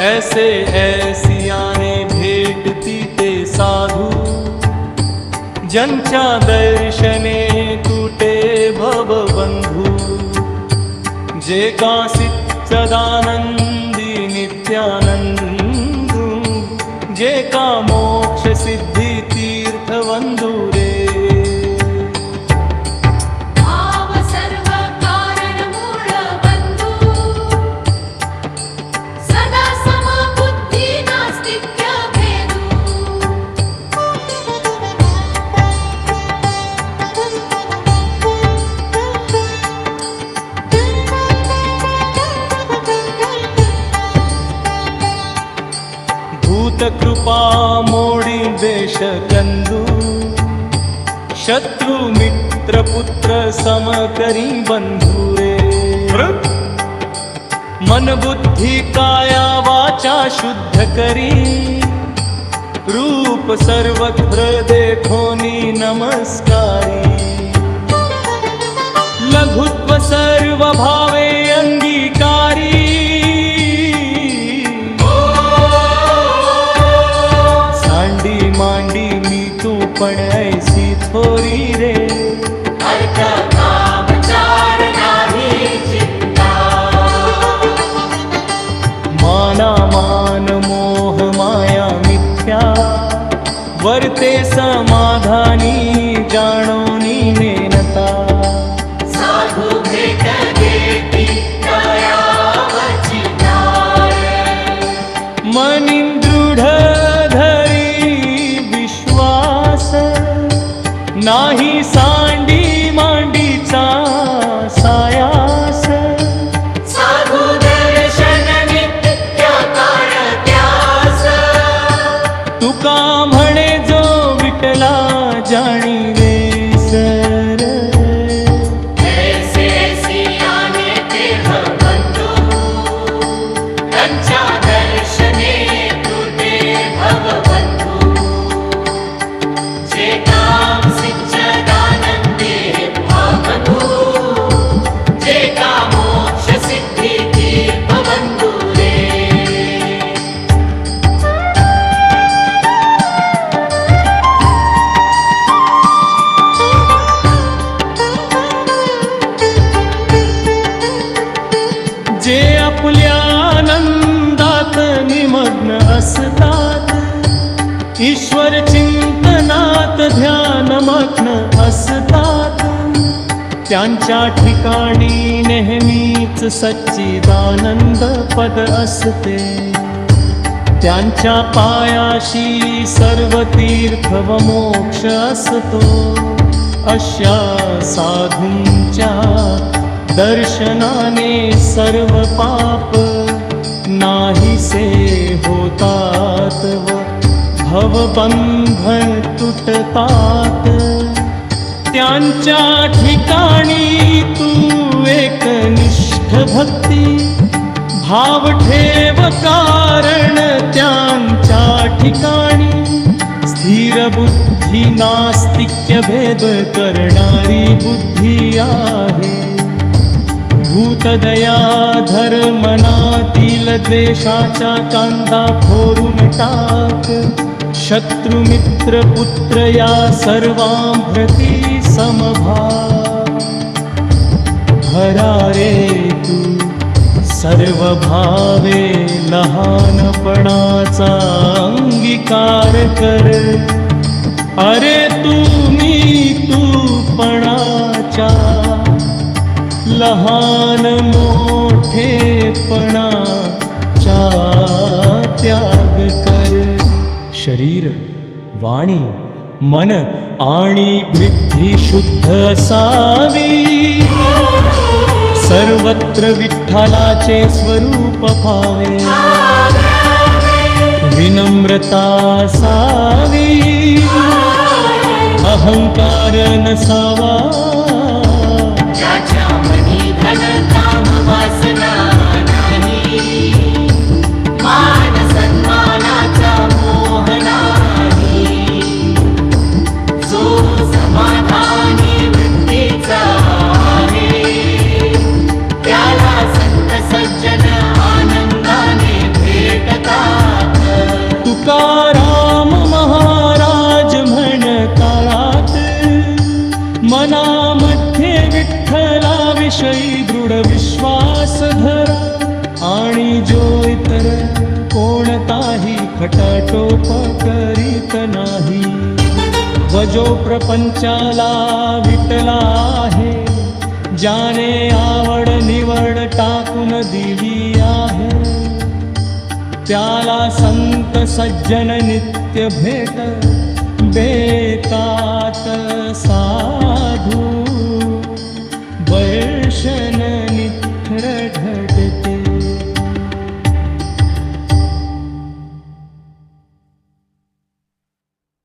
ऐसे ऐसियाने भेटती ते साधू, ज्यांच्या दर्शने तुटे भवबंधू. जे कासीत सदानंदी नित्यानंदू, जे का मोक्ष सिद्धी तीर्थवंदू रे. कृपा मोडी देश कंदू, शत्रु मित्र पुत्र सम करी बंधू रे. मन बुद्धी काया वाचा शुद्ध करी, रूप सर्वत्र देखोनी नमस्कारी. लघुत्व सर्व भावे अंगीकारी, मांडी मी तू पण ऐसी थोरी रे. अर्थ काम चार नाही चिंता, माना मान मोह माया मिथ्या, वर्ते समाधानी जाणोनी नेनता. साधू भेट देती दयावची नाय, मनीं दृढ नाही सांडी मांडीचा सायास. साधू दर्शन नित्य काळत्यास, तुका म्हणे जो विठला जाणीवे सर. ऐसे सियाने ते भवबंधू, त्यांच्या दर्शने तुटे भवबंधू. जे काम सिद्धदानंदे भावबंधू, जे का मोक्ष सिद्धी तीर्थबंधू रे. जे आपल्या आनंदात निमग्न असतात, ईश्वर चिंतनात ध्यानमग्न असतात. त्यांच्या ठिकाणी नेहमीच सच्चिदानंद पद असते. त्यांच्या पायाशी सर्व तीर्थ व मोक्ष असतो. अशा साधूंच्या दर्शनाने सर्व पाप नाहीसे होतात व भवबंधन तुटतात. त्यांच्या ठिकाणी तू एकनिष्ठ भक्ती भाव ठेव, कारण त्यांच्या ठिकाणी स्थिर बुद्धी नास्तिक्य भेद करणारी बुद्धी आहे. भूतदया धर्मनातील द्वेषाचा कांदा फोडून टाक. शत्रु मित्र पुत्र या सर्वांप्रती समभाव. हरा रे तू सर्व भावे, लहानपणाचा अंगीकार कर. अरे तुम्ही तूपणाच्या लहान मोठेपणाचा त्याग कर. शरीर वाणी मन आणि बुद्धी शुद्ध असावी. सर्वत्र विठ्ठलाचे स्वरूप पावे. विनम्रता असावी, अहंकार नसावा. ज्याच्या मनी धन काम वासना नाही, मान सन्मानाचा मोह नाही. जो समाधानी वृत्तीचा आहे, त्याला संत सज्जन आनंदाने भेटतात. विठ्ठलाविषयी दृढ विश्वास धरा आणि जो इतर कोणताही खटाटोप करीत नाही व जो प्रपंचाला विटला आहे ज्याने आवड निवड टाकून दिली आहे त्याला संत सज्जन नित्य भेट बेतात साधू वैष्णव